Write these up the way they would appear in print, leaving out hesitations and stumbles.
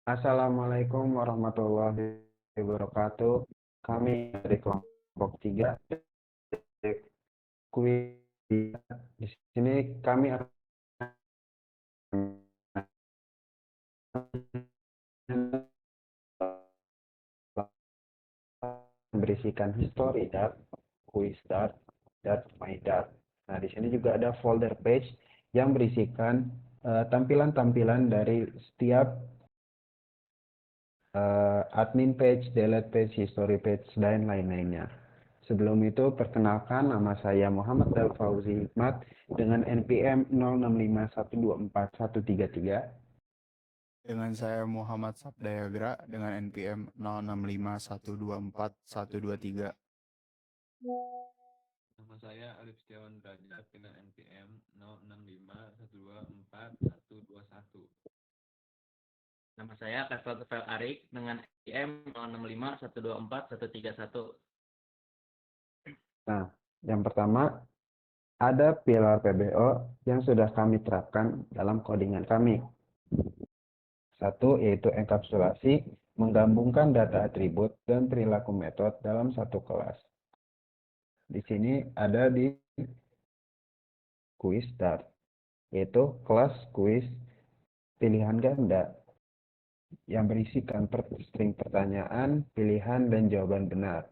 Assalamualaikum warahmatullahi wabarakatuh. Kami dari kelompok 3 kuis. Di sini kami akan berisikan history dart, quiz dart, dan my dart. Nah, di sini juga ada folder page yang berisikan tampilan-tampilan dari setiap admin page, delete page, history page, dan lain-lainnya. Sebelum itu, perkenalkan nama saya Muhammad Dal Fauzi Hikmat dengan NPM 0651241133. Dengan saya Muhammad Sabdayagra dengan NPM 0651241123. Nama saya Alif Setiawan Derajat dengan NPM 0651241121. Nama saya Kasal Tufel Arik dengan NPM 0651241131. Nah, yang pertama, ada pilar PBO yang sudah kami terapkan dalam codingan kami. Satu, yaitu enkapsulasi, menggabungkan data atribut dan perilaku metode dalam satu kelas. Di sini ada di quiz start, yaitu kelas quiz pilihan ganda yang berisikan string pertanyaan, pilihan, dan jawaban benar.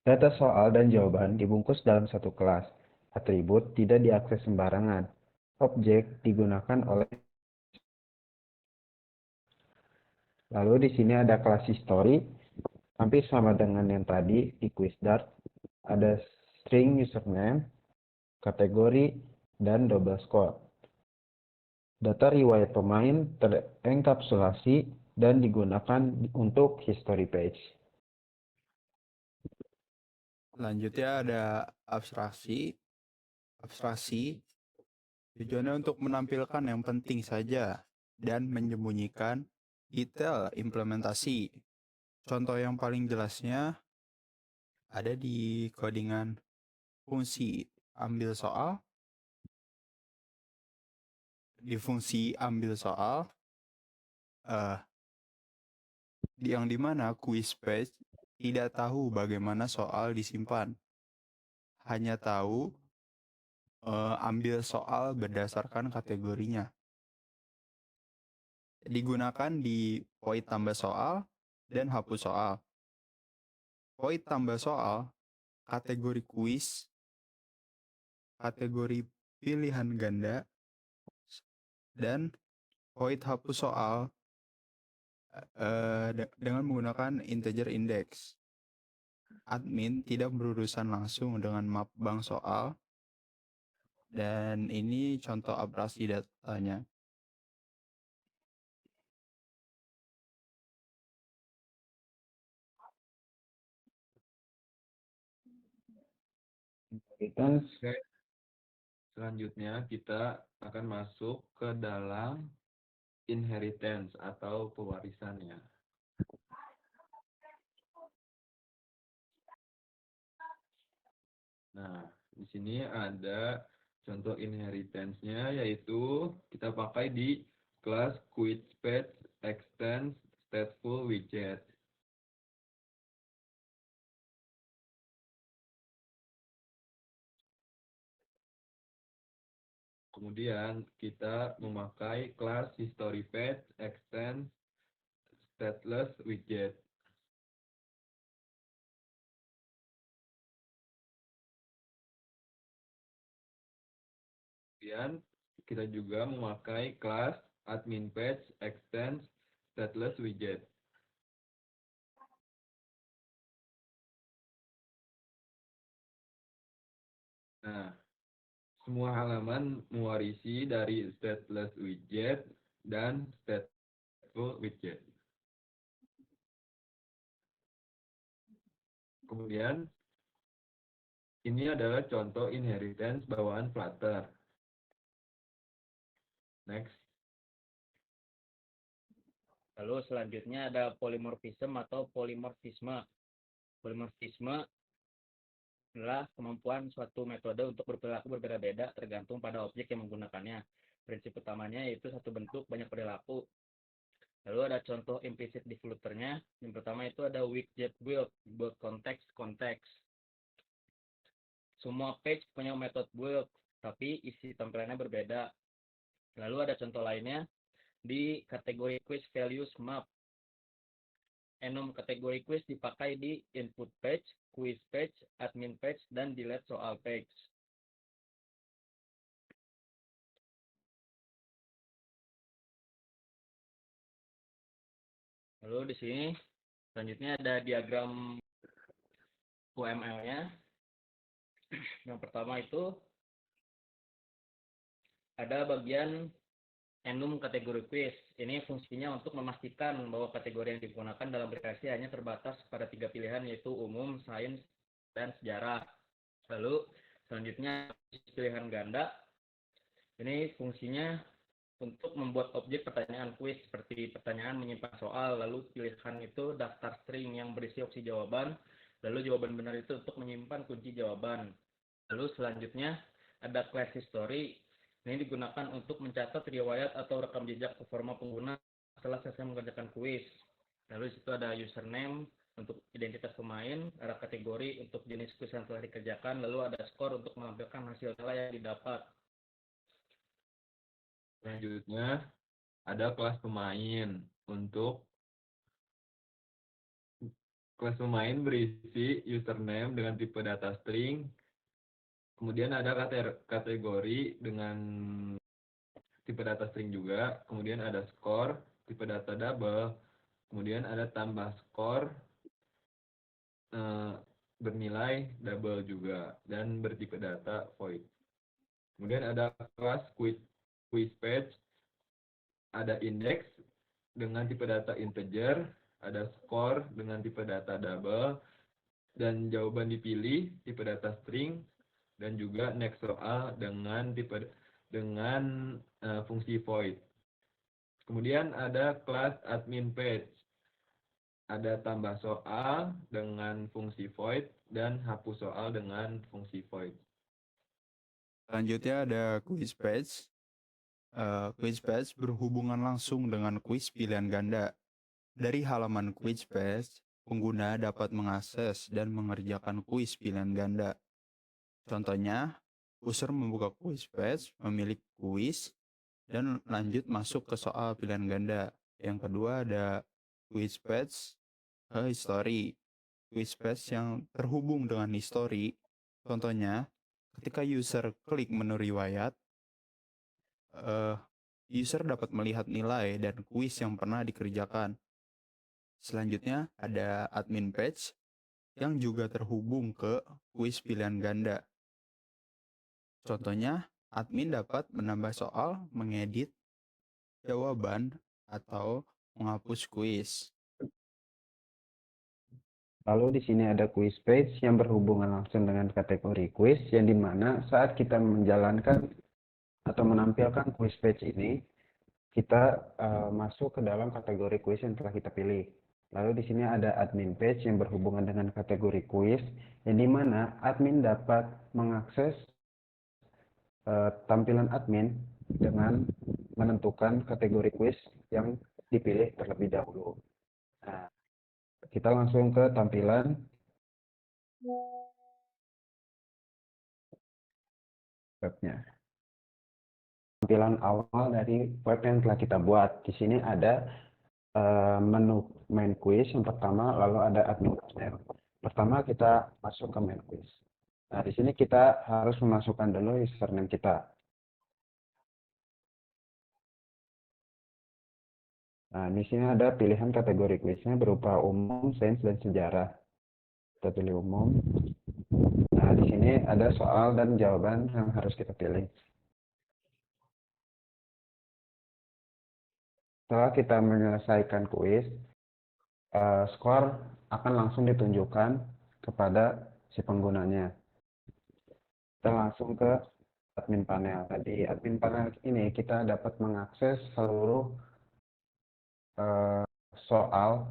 Data soal dan jawaban dibungkus dalam satu kelas. Atribut tidak diakses sembarangan. Objek digunakan oleh. Lalu di sini ada kelas history, hampir sama dengan yang tadi di quiz dart. Ada string username, kategori, dan double score. Data riwayat pemain terenkapsulasi dan digunakan untuk history page. Selanjutnya ada abstraksi. Abstraksi tujuannya untuk menampilkan yang penting saja dan menyembunyikan detail implementasi. Contoh yang paling jelasnya ada di codingan fungsi ambil soal. Di fungsi ambil soal, yang dimana quiz page tidak tahu bagaimana soal disimpan. Hanya tahu ambil soal berdasarkan kategorinya. Digunakan di void tambah soal dan hapus soal. Void tambah soal, kategori kuis, kategori pilihan ganda, dan void hapus soal dengan menggunakan integer index. Admin tidak berurusan langsung dengan map bank soal, dan ini contoh abstraksi datanya. Oke, selanjutnya kita akan masuk ke dalam inheritance atau pewarisannya. Nah, di sini ada contoh inheritance-nya, yaitu kita pakai di kelas QuizPath Extends Stateful Widget. Kemudian kita memakai kelas HistoryPath Extends Stateless Widget. Kemudian kita juga memakai kelas admin page extends stateless widget. Nah, semua halaman mewarisi dari stateless widget dan stateful widget. Kemudian ini adalah contoh inheritance bawaan Flutter. Next. Lalu selanjutnya ada polymorphism atau polimorfisme. Polimorfisme adalah kemampuan suatu metode untuk berperilaku berbeda-beda tergantung pada objek yang menggunakannya. Prinsip utamanya yaitu satu bentuk banyak perilaku. Lalu ada contoh implicit developernya. Yang pertama itu ada widget build konteks. Semua page punya metode build, tapi isi tampilannya berbeda. Lalu ada contoh lainnya di kategori quiz values map. Enum kategori quiz dipakai di input page, quiz page, admin page, dan delete soal page. Lalu di sini selanjutnya ada diagram UML-nya. Yang pertama itu ada bagian enum kategori quiz. Ini fungsinya untuk memastikan bahwa kategori yang digunakan dalam aplikasi hanya terbatas pada 3 pilihan, yaitu umum, sains, dan sejarah. Lalu selanjutnya pilihan ganda. Ini fungsinya untuk membuat objek pertanyaan kuis seperti pertanyaan menyimpan soal, lalu pilihan itu daftar string yang berisi opsi jawaban, lalu jawaban benar itu untuk menyimpan kunci jawaban. Lalu selanjutnya ada class history. Ini digunakan untuk mencatat riwayat atau rekam jejak performa pengguna setelah selesai mengerjakan kuis. Lalu di situ ada username untuk identitas pemain, ada kategori untuk jenis kuis yang telah dikerjakan, lalu ada skor untuk menampilkan hasil nilai yang didapat. Selanjutnya ada kelas pemain. Untuk kelas pemain berisi username dengan tipe data string. Kemudian ada kategori dengan tipe data string juga. Kemudian ada skor, tipe data double. Kemudian ada tambah skor bernilai double juga. Dan bertipe data void. Kemudian ada kelas quiz page. Ada index dengan tipe data integer. Ada skor dengan tipe data double. Dan jawaban dipilih tipe data string. Dan juga next soal dengan fungsi void. Kemudian ada kelas admin page. Ada tambah soal dengan fungsi void dan hapus soal dengan fungsi void. Selanjutnya ada quiz page. Quiz page berhubungan langsung dengan quiz pilihan ganda. Dari halaman quiz page, pengguna dapat mengakses dan mengerjakan quiz pilihan ganda. Contohnya, user membuka quiz page, memilih quiz, dan lanjut masuk ke soal pilihan ganda. Yang kedua ada quiz page history. Quiz page yang terhubung dengan history. Contohnya, ketika user klik menu riwayat, user dapat melihat nilai dan quiz yang pernah dikerjakan. Selanjutnya ada admin page yang juga terhubung ke quiz pilihan ganda. Contohnya, admin dapat menambah soal, mengedit jawaban, atau menghapus kuis. Lalu di sini ada quiz page yang berhubungan langsung dengan kategori quiz, yang dimana saat kita menjalankan atau menampilkan quiz page ini, kita masuk ke dalam kategori quiz yang telah kita pilih. Lalu di sini ada admin page yang berhubungan dengan kategori quiz, yang dimana admin dapat mengakses tampilan admin dengan menentukan kategori quiz yang dipilih terlebih dahulu. Nah, kita langsung ke tampilan webnya. Tampilan awal dari web yang telah kita buat. Di sini ada menu main quiz yang pertama, lalu ada admin panel. Pertama kita masuk ke main quiz. Nah, di sini kita harus memasukkan dulu username kita. Nah, di sini ada pilihan kategori kuisnya berupa umum, sains, dan sejarah. Kita pilih umum. Nah, di sini ada soal dan jawaban yang harus kita pilih. Setelah kita menyelesaikan kuis, skor akan langsung ditunjukkan kepada si penggunanya. Kita langsung ke admin panel. Di admin panel ini kita dapat mengakses seluruh soal,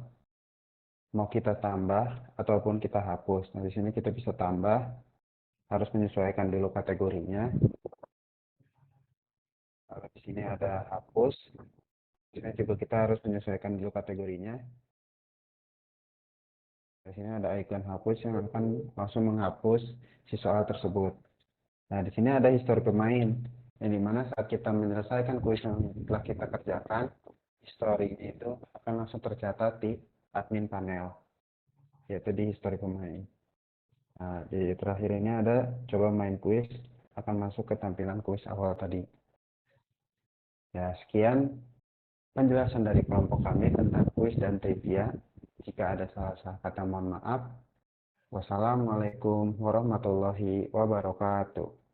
mau kita tambah ataupun kita hapus. Nah, di sini kita bisa tambah, harus menyesuaikan dulu kategorinya. Lalu di sini ada hapus. Jadi juga kita harus menyesuaikan dulu kategorinya. Di sini ada ikon hapus yang akan langsung menghapus si soal tersebut. Nah, di sini ada histori pemain, yang dimana saat kita menyelesaikan kuis yang telah kita kerjakan, historinya itu akan langsung tercatat di admin panel, yaitu di histori pemain. Nah, di terakhir ini ada coba main kuis, akan masuk ke tampilan kuis awal tadi. Ya, sekian penjelasan dari kelompok kami tentang kuis dan trivia. Jika ada salah-salah kata, mohon maaf. Wassalamualaikum warahmatullahi wabarakatuh.